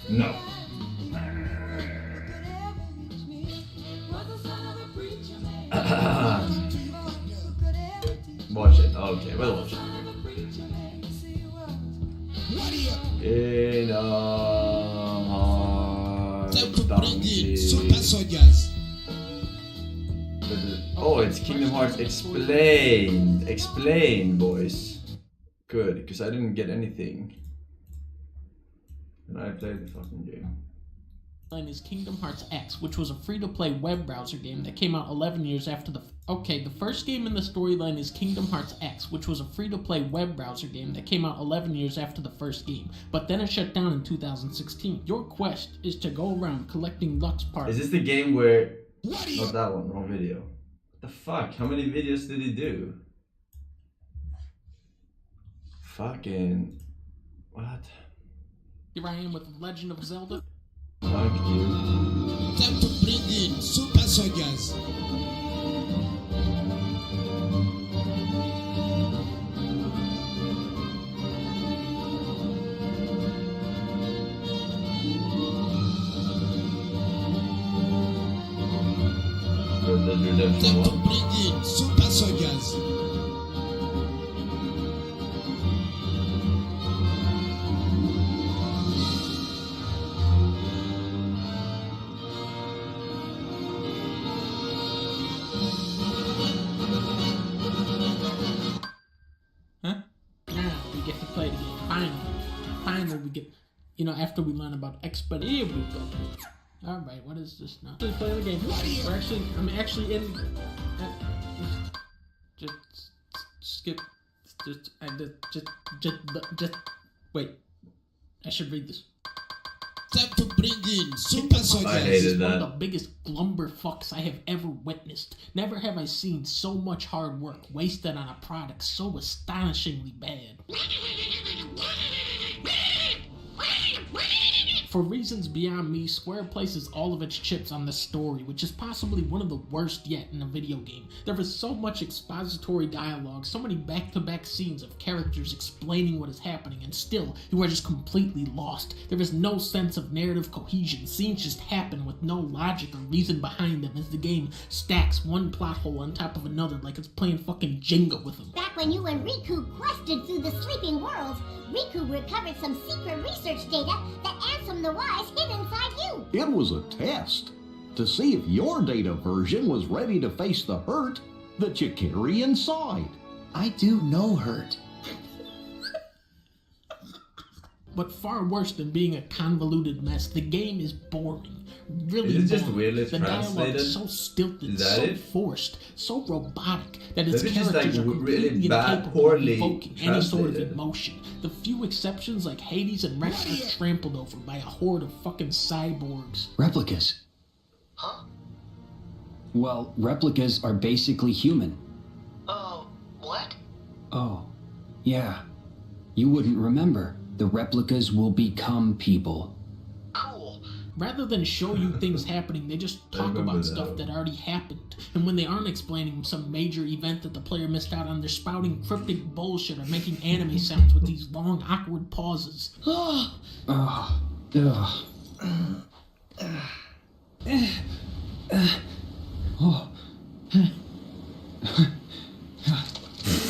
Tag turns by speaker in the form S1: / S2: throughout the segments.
S1: No. Watch it. Okay, we'll watch it. In a donkey. Oh, it's Kingdom Hearts Explained. Explain, boys. Good, because I didn't get anything. And I played the fucking game.
S2: Is Kingdom Hearts X, which was a free-to-play web browser game that came out 11 years after the... Okay, the first game in the storyline is Kingdom Hearts X, which was a free-to-play web browser game that came out 11 years after the first game, but then it shut down in 2016. Your quest is to go around collecting Lux parts.
S1: Is this the game where... Not that one, wrong video. What the fuck? How many videos did he do? Fucking... What?
S2: Here I am with The Legend of Zelda.
S1: Fuck you.
S3: Time to bring in super soldiers. Time to bring in super soldiers.
S2: Finally we get, you know, after we learn about expert, here we go. Alright, what is this now? Let's play the game. I'm actually in, just skip, just, wait, I should read this.
S3: Time to bring in super soldiers.
S1: I hated
S2: One
S1: that.
S2: of the biggest glumber fucks I have ever witnessed. Never have I seen so much hard work wasted on a product so astonishingly bad. For reasons beyond me, Square places all of its chips on the story, which is possibly one of the worst yet in a video game. There is so much expository dialogue, so many back-to-back scenes of characters explaining what is happening, and still, you are just completely lost. There is no sense of narrative cohesion. Scenes just happen with no logic or reason behind them as the game stacks one plot hole on top of another like it's playing fucking Jenga with them.
S4: Back when you and Riku quested through the sleeping worlds, Riku recovered some secret research data that Ansem the Wise hid inside you.
S5: It was a test to see if your data version was ready to face the hurt that you carry inside.
S6: I do know hurt.
S2: But far worse than being a convoluted mess, the game is boring. Really
S1: Is it just
S2: boring.
S1: weirdly
S2: The dialogue
S1: translated?
S2: is so stilted,
S1: Is that
S2: so
S1: it?
S2: forced, so robotic that its
S1: Maybe just,
S2: characters
S1: like,
S2: are completely
S1: really bad,
S2: incapable
S1: poorly
S2: of evoking any sort of
S1: translated.
S2: emotion. The few exceptions like Hades and Rex are trampled over by a horde of fucking cyborgs.
S6: Replicas.
S7: Huh?
S6: Well, replicas are basically human.
S7: What?
S6: Oh, yeah. You wouldn't remember. The replicas will become people.
S7: Cool.
S2: Rather than show you things happening, they just talk
S1: remember
S2: about
S1: that.
S2: stuff that already happened. And when they aren't explaining some major event that the player missed out on, they're spouting cryptic bullshit or making anime sounds with these long, awkward pauses.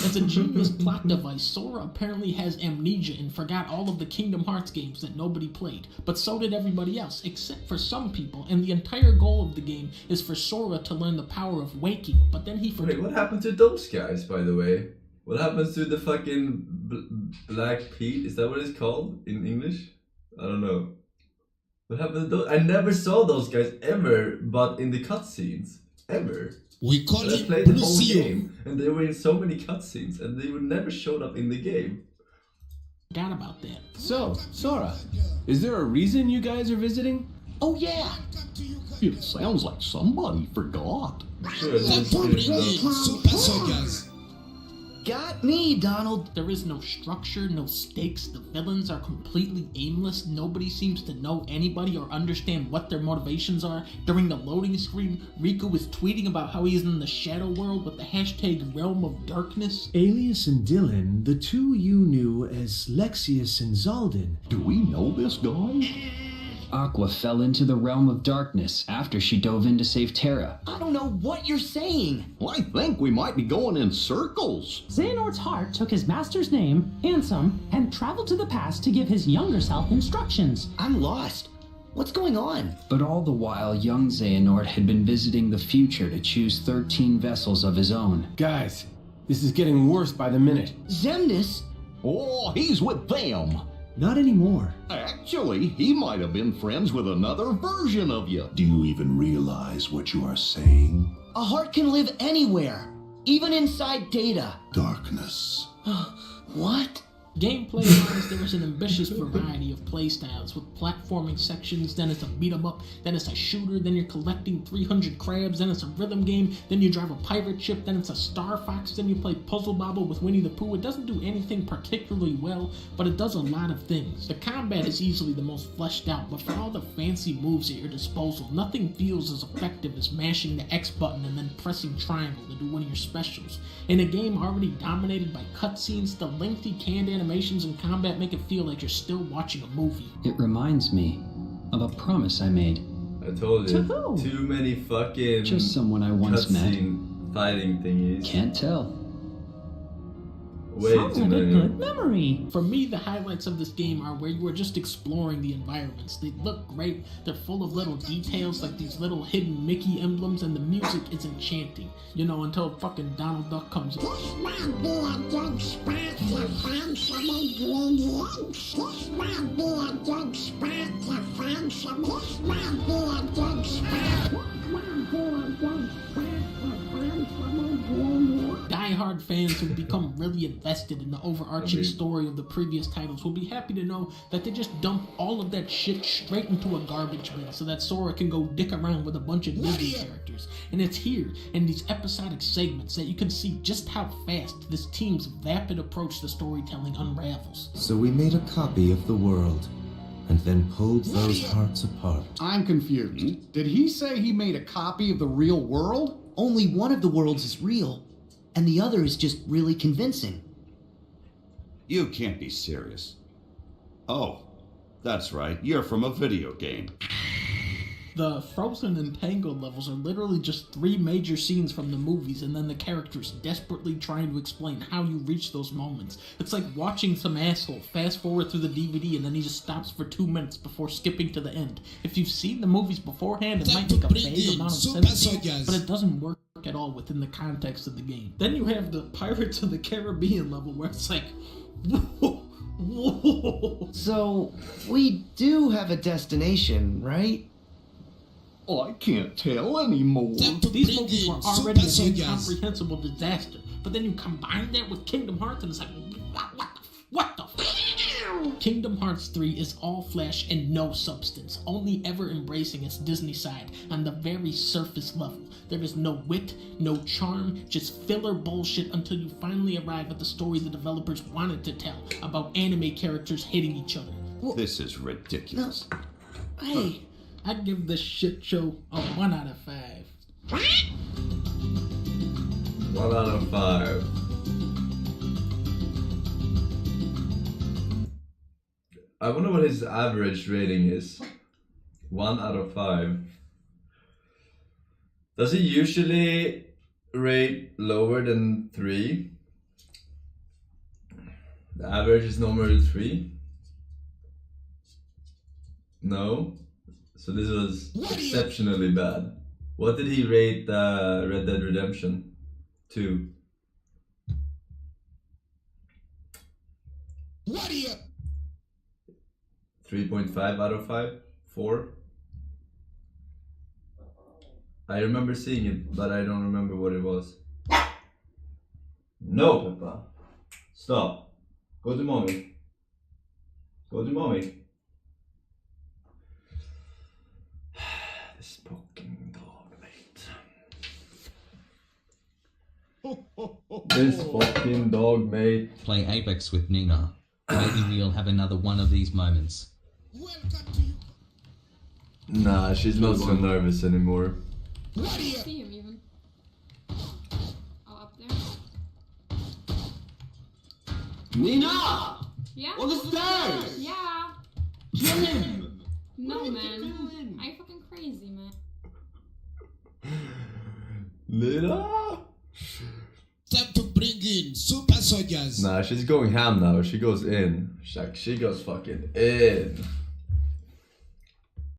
S2: As a genius plot device, Sora apparently has amnesia and forgot all of the Kingdom Hearts games that nobody played, but so did everybody else, except for some people, and the entire goal of the game is for Sora to learn the power of waking, but then he forgot.
S1: Wait, what happened to those guys, by the way? What happens to the fucking Black Pete? Is that what it's called in English? I don't know. What happened to those? I never saw those guys ever, but in the cutscenes. Ever.
S3: We call
S1: I
S3: him
S1: played the whole
S3: Lucio.
S1: game, and they were in so many cutscenes, and they were never showed up in the game.
S2: Forgot about that.
S8: So, Sora, is there a reason you guys are visiting?
S5: Oh yeah. It sounds like somebody forgot.
S1: Sure,
S3: Time to bring in super soldiers.
S6: Got me, Donald.
S2: There is no structure, no stakes, the villains are completely aimless, nobody seems to know anybody or understand what their motivations are. During the loading screen, Riku is tweeting about how he is in the shadow world with the hashtag Realm of Darkness.
S9: Alias and Dylan, the two you knew as Lexius and Zaldin.
S5: Do we know this guy?
S6: Aqua fell into the realm of darkness after she dove in to save Terra.
S10: I don't know what you're saying.
S5: Well, I think we might be going in circles.
S11: Xehanort's heart took his master's name, Ansem, and traveled to the past to give his younger self instructions.
S10: I'm lost. What's going on?
S6: But all the while, young Xehanort had been visiting the future to choose 13 vessels of his own.
S8: Guys, this is getting worse by the minute.
S10: Xemnas?
S5: Oh, he's with them.
S9: Not anymore.
S5: Actually, he might have been friends with another version of you.
S3: Do you even realize what you are saying?
S10: A heart can live anywhere, even inside data.
S3: Darkness.
S10: What?
S2: Gameplay-wise, there is an ambitious variety of playstyles, with platforming sections, then it's a beat-em-up, then it's a shooter, then you're collecting 300 crabs, then it's a rhythm game, then you drive a pirate ship, then it's a Star Fox, then you play Puzzle Bobble with Winnie the Pooh. It doesn't do anything particularly well, but it does a lot of things. The combat is easily the most fleshed out, but for all the fancy moves at your disposal, nothing feels as effective as mashing the X button and then pressing triangle to do one of your specials. In a game already dominated by cutscenes, the lengthy canned animations and combat make it feel like you're still watching a movie.
S6: It reminds me of a promise I made.
S1: I told you.
S11: To who?
S1: Too many fucking
S6: Just someone I once met.
S1: cutscene fighting thingies.
S6: Can't tell.
S1: Way
S11: Sounds
S1: too
S11: like a
S1: many.
S11: good memory.
S2: For me, the highlights of this game are where you are just exploring the environments. They look great, they're full of little details like these little hidden Mickey emblems, and the music is enchanting. You know, until fucking Donald Duck comes in.
S4: This might be a good spot to find some ingredients. This might be a good spot to find some. This might be a good spot. This might be a good spot to find some ingredients.
S2: Die-hard fans who've become really invested in the overarching story of the previous titles will be happy to know that they just dumped all of that shit straight into a garbage bin so that Sora can go dick around with a bunch of Disney characters. And it's here, in these episodic segments, that you can see just how fast this team's vapid approach to storytelling unravels.
S9: So we made a copy of the world, and then pulled those hearts apart.
S12: I'm confused. Did he say he made a copy of the real world?
S10: Only one of the worlds is real, and the other is just really convincing.
S13: You can't be serious. Oh, that's right. You're from a video game.
S2: The Frozen and Tangled levels are literally just 3 major scenes from the movies, and then the characters desperately trying to explain how you reach those moments. It's like watching some asshole fast forward through the DVD and then he just stops for 2 minutes before skipping to the end. If you've seen the movies beforehand, it might make a vague amount of sense to you, but it doesn't work at all within the context of the game. Then you have the Pirates of the Caribbean level where it's like, whoa, whoa.
S10: So, we do have a destination, right?
S5: I can't tell anymore.
S2: These movies were already an incomprehensible disaster, but then you combine that with Kingdom Hearts and it's like, what the f***? Kingdom Hearts 3 is all flesh and no substance, only ever embracing its Disney side on the very surface level. There is no wit, no charm, just filler bullshit until you finally arrive at the story the developers wanted to tell about anime characters hitting each other.
S13: This is ridiculous.
S10: Hey.
S2: I'd give this shit show a 1 out of 5.
S1: 1 out of 5. I wonder what his average rating is. 1 out of 5. Does he usually rate lower than 3? The average is normally 3? No? So this was exceptionally bad. What did he rate Red Dead Redemption 2?
S3: What are you?
S1: 3.5 out of 5? 4? I remember seeing it, but I don't remember what it was. No, Peppa. Stop. Go to mommy. Go to mommy. This fucking dog, mate. This fucking dog, mate.
S14: Play Apex with Nina. Maybe we'll have another one of these moments.
S1: Nah, she's not so nervous anymore.
S15: I can't see him even. Oh, up there.
S12: Nina!
S15: Yeah?
S12: On the stairs!
S15: Yeah.
S12: Jim!
S15: No, man. Are you fucking crazy, man?
S1: Lila?
S3: Time to bring in Super Soldiers.
S1: Nah, she's going ham now. She goes in. She goes fucking in.